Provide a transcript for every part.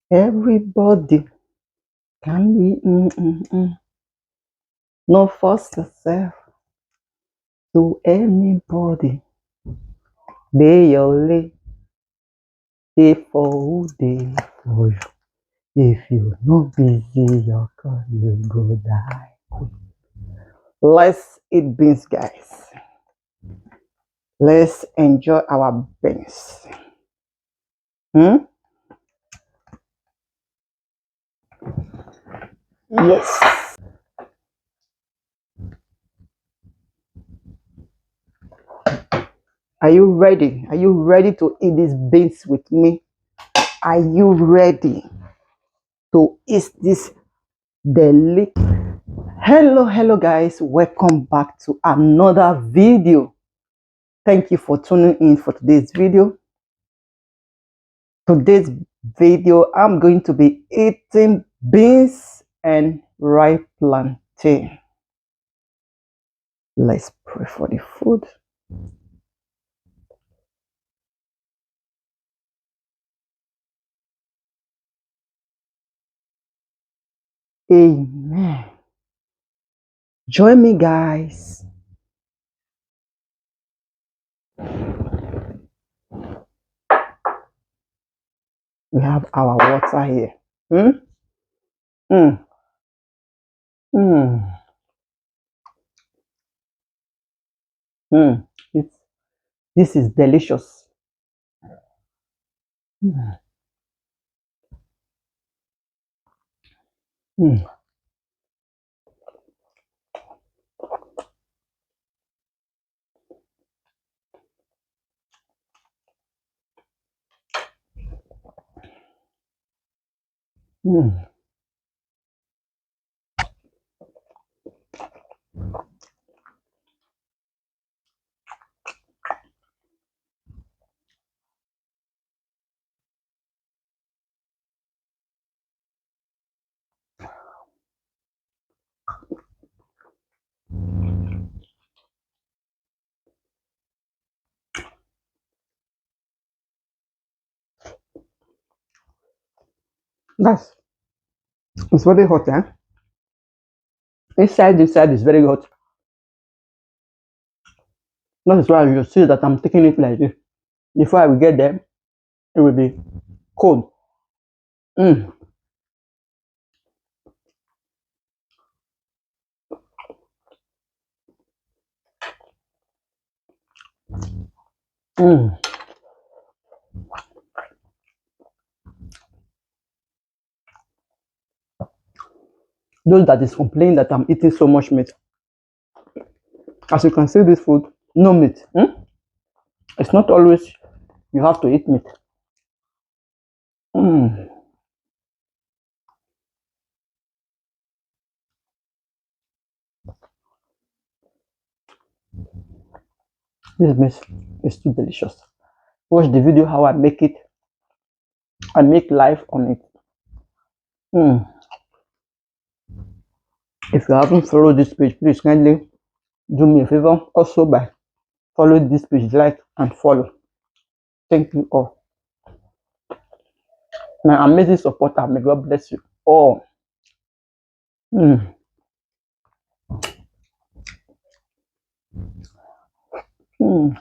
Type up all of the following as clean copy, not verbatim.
Everybody can be no force yourself to anybody. They only pay for who they for you. If you not busy, your car you go die. Let's eat beans, guys. Let's enjoy our beans. Hmm? Yes. Are you ready? Are you ready to eat these beans with me? Are you ready to eat this delic? Hello guys, welcome back to another video. Thank you for tuning in for today's video. Today's video, I'm going to be eating beans and ripe plantain. Let's pray for the food. Amen. Join me, guys. We have our water here. Hmm? Mm. Mm. Mm. This is delicious. Mm. Mm. Mm. That's it's very hot, eh? Inside this side is very hot. That is why you see that I'm taking it like this. Before I will get there, it will be cold. Mm. Mm. Those that is complaining that I'm eating so much meat. As you can see, this food, no meat. It's not always you have to eat meat. Mm. This meat is too delicious. Watch the video how I make it. I make live on it. Mm. If you haven't followed this page, please kindly do me a favor also by follow this page, like and follow. Thank you all. My amazing supporter, may God bless you all. Mm. Mm.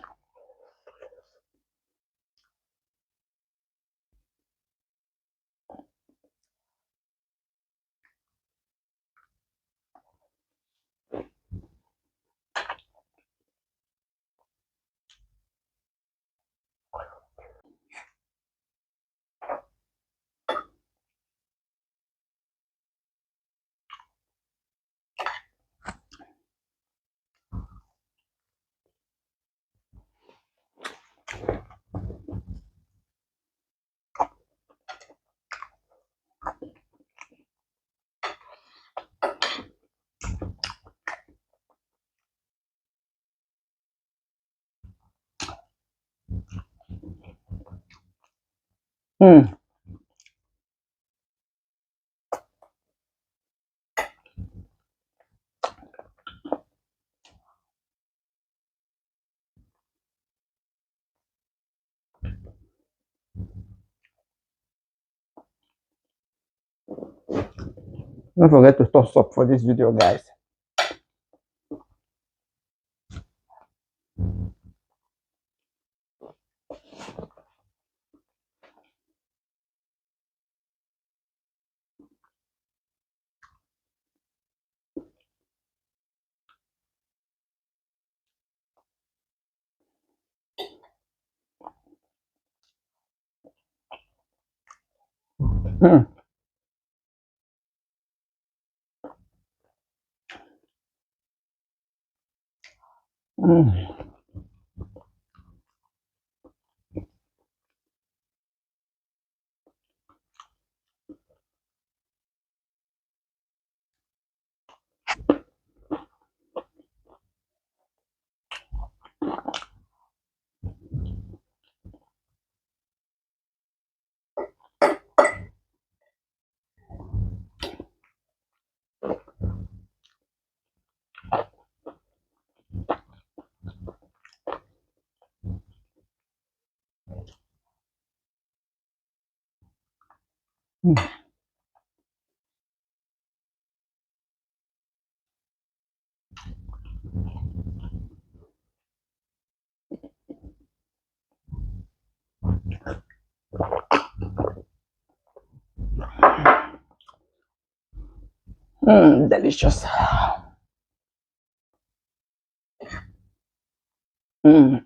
Mm. Don't forget to thumbs up for this video, guys. Mm. Mm. Delicious. Mm.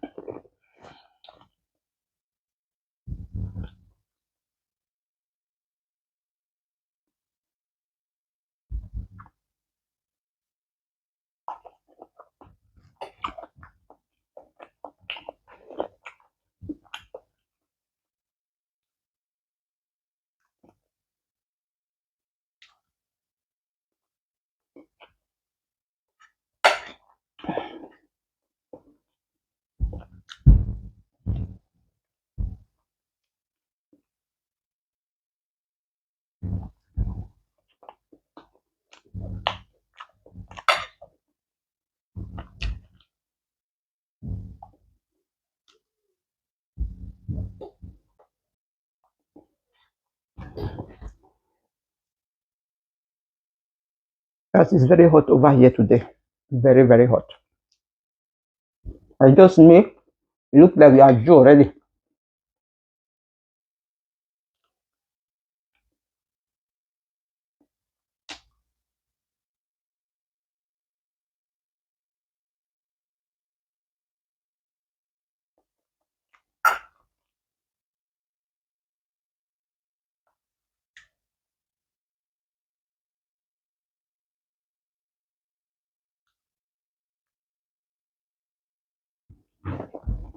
Yes, it's very hot over here today. Very, very hot. I just me. It looks like we are Joe already.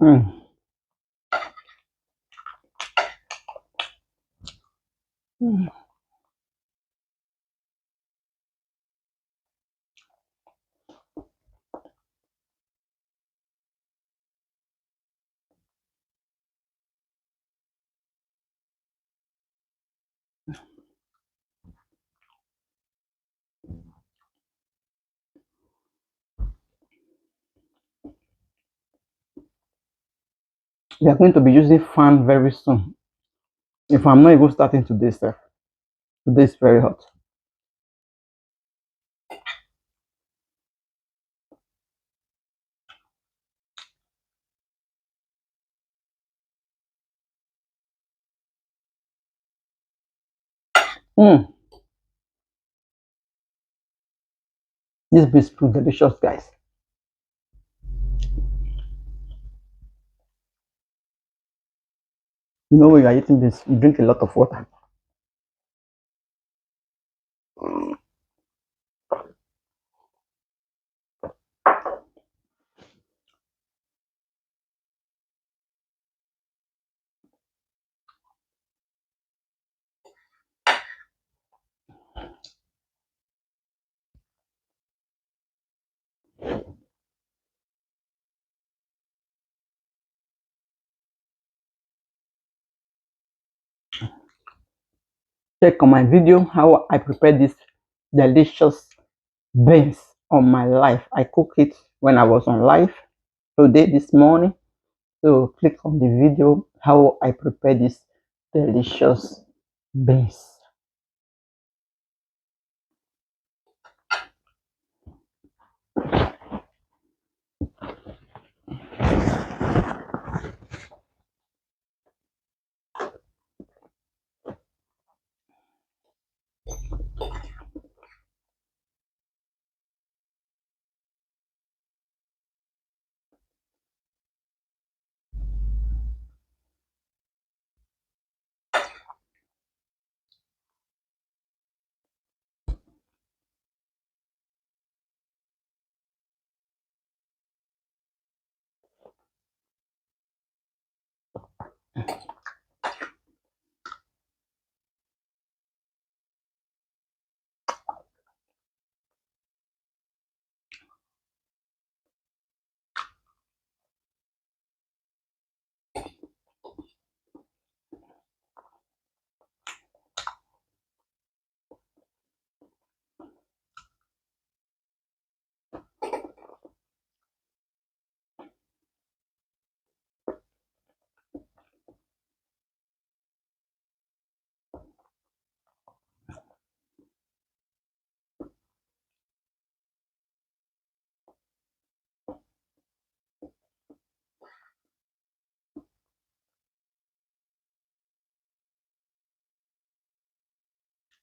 Mm. Mm. We are going to be using fan very soon. If I'm not even starting today, sir. Today is very hot. Mm. This beef is too delicious, guys. You know when you are eating this, you drink a lot of water. Check on my video how I prepare this delicious beans on my life. I cook it when I was on live today this morning. So click on the video how I prepare this delicious beans.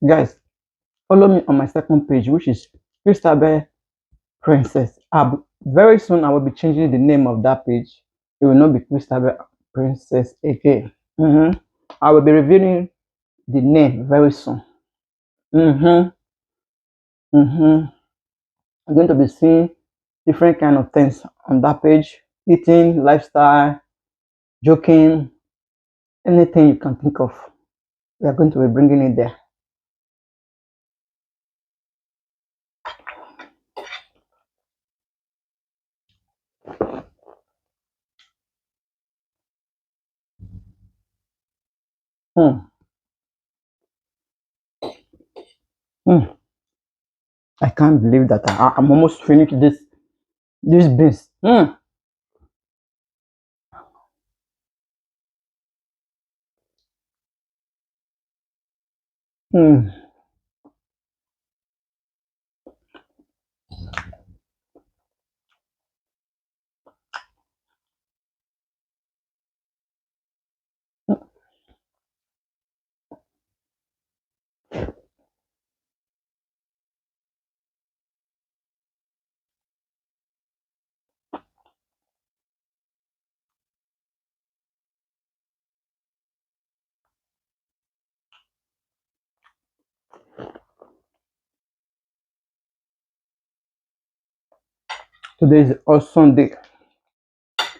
Guys, follow me on my second page, which is Christabel Princess. Very soon I will be changing the name of that page. It will not be Christabel Princess again. I will be revealing the name very soon. I'm going to be seeing different kind of things on that page: eating, lifestyle, joking, anything you can think of. We are going to be bringing it there. Mm. Mm. I can't believe that I'm almost finished this beans. Mm. Today is awesome day.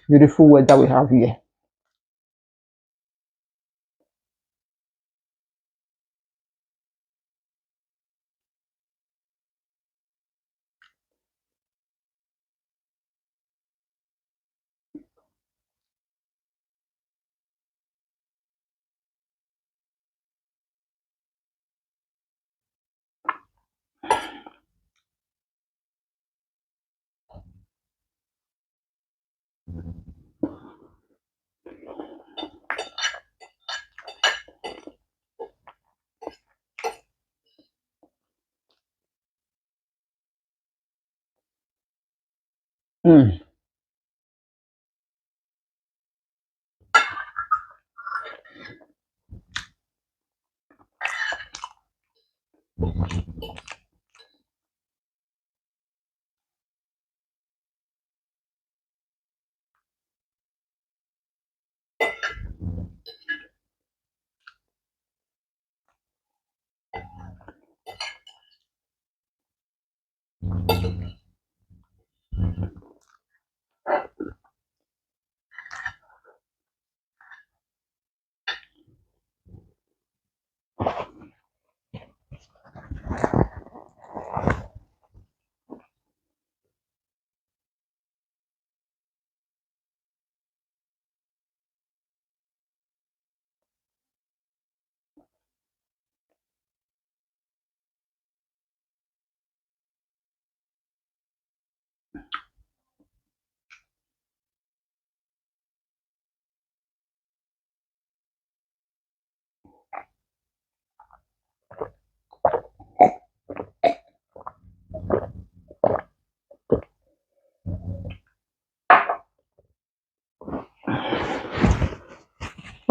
Beautiful weather we have here. Mm.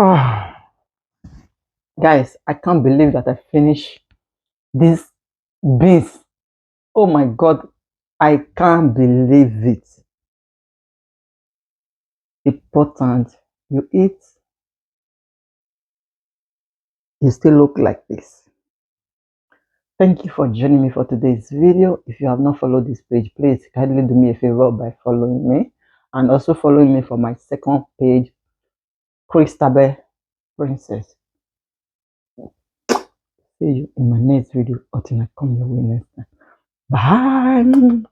Ah, guys, I can't believe that I finished this beans. Oh my god, I can't believe it. Important you eat, you still look like this. Thank you for joining me for today's video. If you have not followed this page, please kindly do me a favor by following me, and also following me for my second page, Christabel Princess. See you in my next video until I come your way next time. Bye.